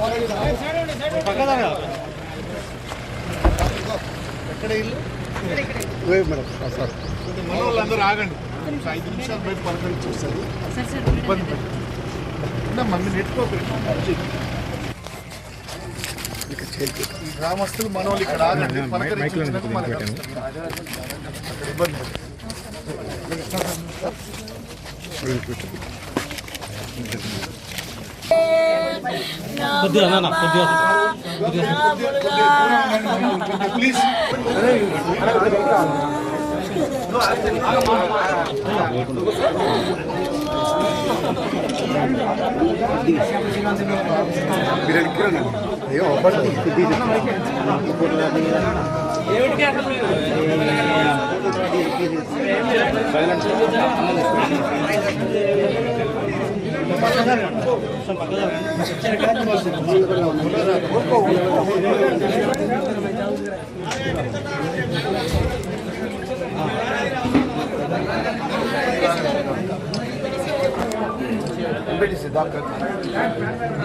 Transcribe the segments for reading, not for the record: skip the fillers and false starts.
మన వాళ్ళందరూ ఆగండి, 5 నిమిషాలు బయట పలకరించి వస్తుంది, ఇబ్బంది పెట్టండి. మమ్మీ నెట్టుకోకండి. ఈ గ్రామస్తులు మన వాళ్ళు ఇక్కడ ఆగండి, పలకరించినందుకు మనకు అక్కడ ఇబ్బంది ప్లీజ్.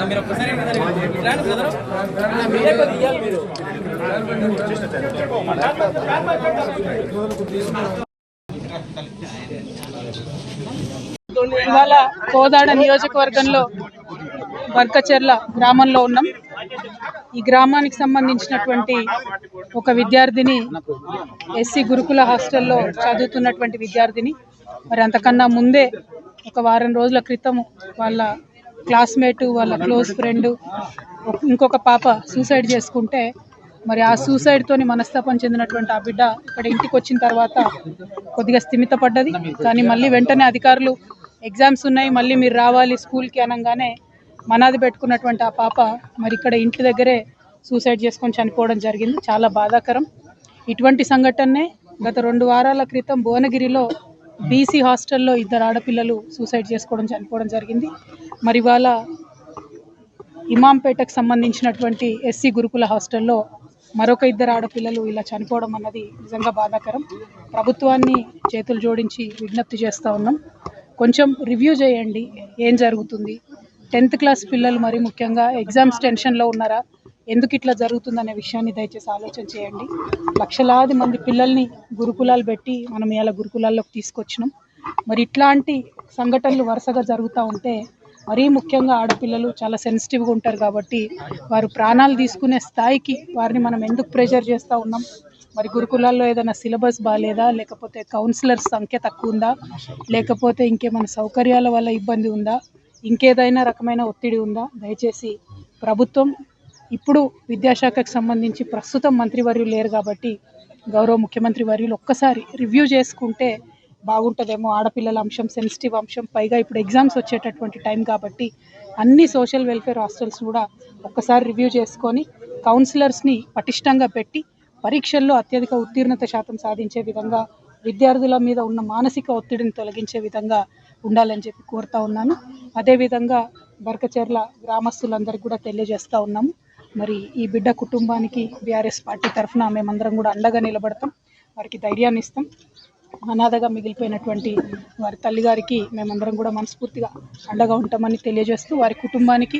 మీరు ఒక్కసారి ఇవాళ కోదాడ నియోజకవర్గంలో బర్కచెర్ల గ్రామంలో ఉన్నాం. ఈ గ్రామానికి సంబంధించినటువంటి ఒక విద్యార్థిని ఎస్సీ గురుకుల హాస్టల్లో చదువుతున్నటువంటి విద్యార్థిని. మరి అంతకన్నా ముందే ఒక వారం రోజుల క్రితం వాళ్ళ క్లాస్మేటు, వాళ్ళ క్లోజ్ ఫ్రెండ్, ఇంకొక పాప సూసైడ్ చేసుకుంటే మరి ఆ సూసైడ్తోని మనస్తాపం చెందినటువంటి ఆ బిడ్డ ఇక్కడ ఇంటికి వచ్చిన తర్వాత కొద్దిగా స్థిమితపడ్డది. కానీ మళ్ళీ వెంటనే అధికారులు ఎగ్జామ్స్ ఉన్నాయి, మళ్ళీ మీరు రావాలి స్కూల్కి అనగానే మనాది పెట్టుకున్నటువంటి ఆ పాప మరి ఇక్కడ ఇంటి దగ్గరే సూసైడ్ చేసుకొని చనిపోవడం జరిగింది. చాలా బాధాకరం. ఇటువంటి సంఘటనే గత 2 వారాల క్రితం భువనగిరిలో బీసీ హాస్టల్లో 2 ఆడపిల్లలు సూసైడ్ చేసుకోవడం చనిపోవడం జరిగింది. మరి వాళ్ళ ఇమాంపేటకు సంబంధించినటువంటి ఎస్సీ గురుకుల హాస్టల్లో మరొక 2 ఆడపిల్లలు ఇలా చనిపోవడం అన్నది నిజంగా బాధాకరం. ప్రభుత్వాన్ని చేతులు జోడించి విజ్ఞప్తి చేస్తూ ఉన్నాం, కొంచెం రివ్యూ చేయండి ఏం జరుగుతుంది. 10th క్లాస్ పిల్లలు మరి ముఖ్యంగా ఎగ్జామ్స్ టెన్షన్లో ఉన్నారా, ఎందుకు ఇట్లా జరుగుతుందనే విషయాన్ని దయచేసి ఆలోచన చేయండి. లక్షలాది మంది పిల్లల్ని గురుకులాలు పెట్టి మనం ఇలా గురుకులాల్లోకి తీసుకొచ్చినాం. మరి ఇట్లాంటి సంఘటనలు వరుసగా జరుగుతూ ఉంటే మరీ ముఖ్యంగా ఆడపిల్లలు చాలా సెన్సిటివ్గా ఉంటారు కాబట్టి వారు ప్రాణాలు తీసుకునే స్థాయికి వారిని మనం ఎందుకు ప్రెషర్ చేస్తూ ఉన్నాం. మరి గురుకులాల్లో ఏదైనా సిలబస్ బాగాలేదా, లేకపోతే కౌన్సిలర్స్ సంఖ్య తక్కువ ఉందా, లేకపోతే ఇంకేమైనా సౌకర్యాల వల్ల ఇబ్బంది ఉందా, ఇంకేదైనా రకమైన ఒత్తిడి ఉందా. దయచేసి ప్రభుత్వం ఇప్పుడు విద్యాశాఖకు సంబంధించి ప్రస్తుతం మంత్రివర్యులు లేరు కాబట్టి గౌరవ ముఖ్యమంత్రి వర్యులు ఒక్కసారి రివ్యూ చేసుకుంటే బాగుంటుందేమో. ఆడపిల్లల అంశం సెన్సిటివ్ అంశం, పైగా ఇప్పుడు ఎగ్జామ్స్ వచ్చేటటువంటి టైం కాబట్టి అన్ని సోషల్ వెల్ఫేర్ హాస్టల్స్ కూడా ఒక్కసారి రివ్యూ చేసుకొని కౌన్సిలర్స్ని పటిష్టంగా పెట్టి పరీక్షల్లో అత్యధిక ఉత్తీర్ణత శాతం సాధించే విధంగా, విద్యార్థుల మీద ఉన్న మానసిక ఒత్తిడిని తొలగించే విధంగా ఉండాలని చెప్పి కోరుతా ఉన్నాను. అదేవిధంగా బర్కచెర్ల గ్రామస్తులందరికీ కూడా తెలియజేస్తూ ఉన్నాము, మరి ఈ బిడ్డ కుటుంబానికి బీఆర్ఎస్ పార్టీ తరఫున మేమందరం కూడా అండగా నిలబడతాం, వారికి ధైర్యాన్ని ఇస్తాం. అనాథగా మిగిలిపోయినటువంటి వారి తల్లిగారికి మేమందరం కూడా మనస్ఫూర్తిగా అండగా ఉంటామని తెలియజేస్తూ, వారి కుటుంబానికి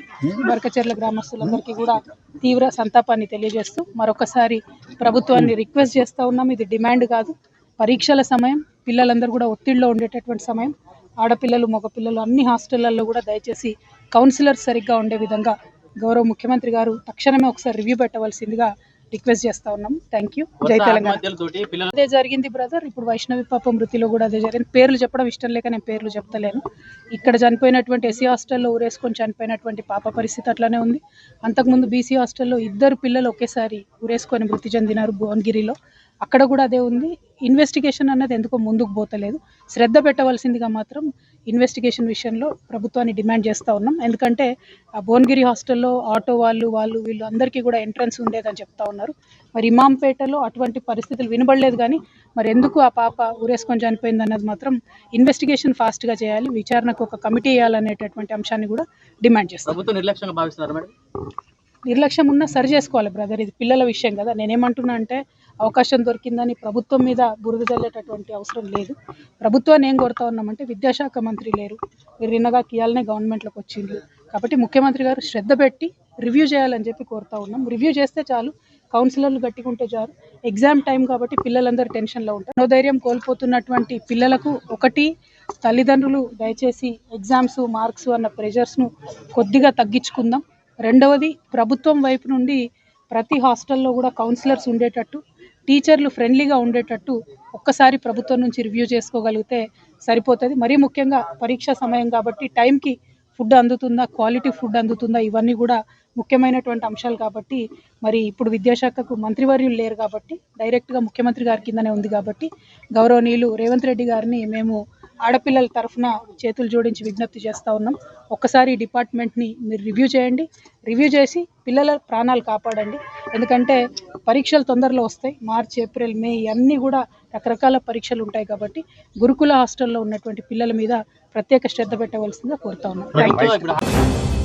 బర్కచెర్ల గ్రామస్తులందరికీ కూడా తీవ్ర సంతాపాన్ని తెలియజేస్తూ మరొకసారి ప్రభుత్వాన్ని రిక్వెస్ట్ చేస్తూ ఉన్నాం. ఇది డిమాండ్ కాదు, పరీక్షల సమయం, పిల్లలందరూ కూడా ఒత్తిడిలో ఉండేటటువంటి సమయం. ఆడపిల్లలు మగపిల్లలు అన్ని హాస్టళ్లలో కూడా దయచేసి కౌన్సిలర్స్ సరిగ్గా ఉండే విధంగా గౌరవ ముఖ్యమంత్రి గారు తక్షణమే ఒకసారి రివ్యూ పెట్టవలసిందిగా రిక్వెస్ట్ చేస్తా ఉన్నాం. Thank you. జై తెలంగాణ. అదే జరిగింది బ్రదర్, ఇప్పుడు వైష్ణవి పాప మృతిలో కూడా అదే జరిగింది. పేర్లు చెప్పడం ఇష్టం లేక నేను పేర్లు చెప్తలేను. ఇక్కడ చనిపోయినటువంటి ఎస్సీ హాస్టల్లో ఊరేసుకొని చనిపోయినటువంటి పాప పరిస్థితి అట్లానే ఉంది. అంతకుముందు బీసీ హాస్టల్లో 2 పిల్లలు ఒకేసారి ఊరేసుకొని మృతి చెందినారు భువనగిరిలో, అక్కడ కూడా అదే ఉంది. ఇన్వెస్టిగేషన్ అన్నది ఎందుకో ముందుకు పోతలేదు. శ్రద్ధ పెట్టవలసిందిగా మాత్రం ఇన్వెస్టిగేషన్ విషయంలో ప్రభుత్వాన్ని డిమాండ్ చేస్తూ ఉన్నాం. ఎందుకంటే ఆ భువనగిరి హాస్టల్లో ఆటో వాళ్ళు వీళ్ళు అందరికీ కూడా ఎంట్రన్స్ ఉండేదని చెప్తా ఉన్నారు. మరి ఇమాంపేటలో అటువంటి పరిస్థితులు వినబడలేదు. కానీ మరి ఎందుకు ఆ పాప ఊరేసుకొని చనిపోయింది అన్నది మాత్రం ఇన్వెస్టిగేషన్ ఫాస్ట్గా చేయాలి, విచారణకు ఒక కమిటీ వేయాలనేటటువంటి అంశాన్ని కూడా డిమాండ్ చేస్తాం. ప్రభుత్వం నిర్లక్ష్యంగా భావిస్తున్నారు మేడం? నిర్లక్ష్యం ఉన్నా సరి చేసుకోవాలి బ్రదర్, ఇది పిల్లల విషయం కదా. నేనేమంటున్నా అంటే అవకాశం దొరికిందని ప్రభుత్వం మీద బురద జల్లేటటువంటి అవసరం లేదు. ప్రభుత్వాన్ని ఏం కోరుతా ఉన్నామంటే విద్యాశాఖ మంత్రి లేరు, మీరు నిన్నగా కియాలనే గవర్నమెంట్లోకి వచ్చిండ్రు కాబట్టి ముఖ్యమంత్రి గారు శ్రద్ధ పెట్టి రివ్యూ చేయాలని చెప్పి కోరుతా ఉన్నాం. రివ్యూ చేస్తే చాలు, కౌన్సిలర్లు గట్టిగా చాలు. ఎగ్జామ్ టైం కాబట్టి పిల్లలందరూ టెన్షన్లో ఉంటారు. మనోధైర్యం కోల్పోతున్నటువంటి పిల్లలకు ఒకటి, తల్లిదండ్రులు దయచేసి ఎగ్జామ్స్ మార్క్స్ అన్న ప్రెషర్స్ను కొద్దిగా తగ్గించుకుందాం. రెండవది, ప్రభుత్వం వైపు నుండి ప్రతి హాస్టల్లో కూడా కౌన్సిలర్స్ ఉండేటట్టు, టీచర్లు ఫ్రెండ్లీగా ఉండేటట్టు ఒక్కసారి ప్రభుత్వం నుంచి రివ్యూ చేసుకోగలిగితే సరిపోతుంది. మరీ ముఖ్యంగా పరీక్ష సమయం కాబట్టి టైంకి ఫుడ్ అందుతుందా, క్వాలిటీ ఫుడ్ అందుతుందా, ఇవన్నీ కూడా ముఖ్యమైనటువంటి అంశాలు కాబట్టి మరి ఇప్పుడు విద్యాశాఖకు మంత్రివర్యులు లేరు కాబట్టి డైరెక్ట్గా ముఖ్యమంత్రి గారి కిందనే ఉంది కాబట్టి గౌరవనీయులు రేవంత్ రెడ్డి గారిని మేము ఆడపిల్లల తరఫున చేతులు జోడించి విజ్ఞప్తి చేస్తూ ఉన్నాం. ఒక్కసారి ఈ డిపార్ట్మెంట్ని మీరు రివ్యూ చేయండి. రివ్యూ చేసి పిల్లల ప్రాణాలు కాపాడండి. ఎందుకంటే పరీక్షలు తొందరలో వస్తాయి. మార్చ్, ఏప్రిల్, మే అన్నీ కూడా రకరకాల పరీక్షలు ఉంటాయి కాబట్టి గురుకుల హాస్టల్లో ఉన్నటువంటి పిల్లల మీద ప్రత్యేక శ్రద్ధ పెట్టవలసిందిగా కోరుతా ఉన్నాం. Thank you.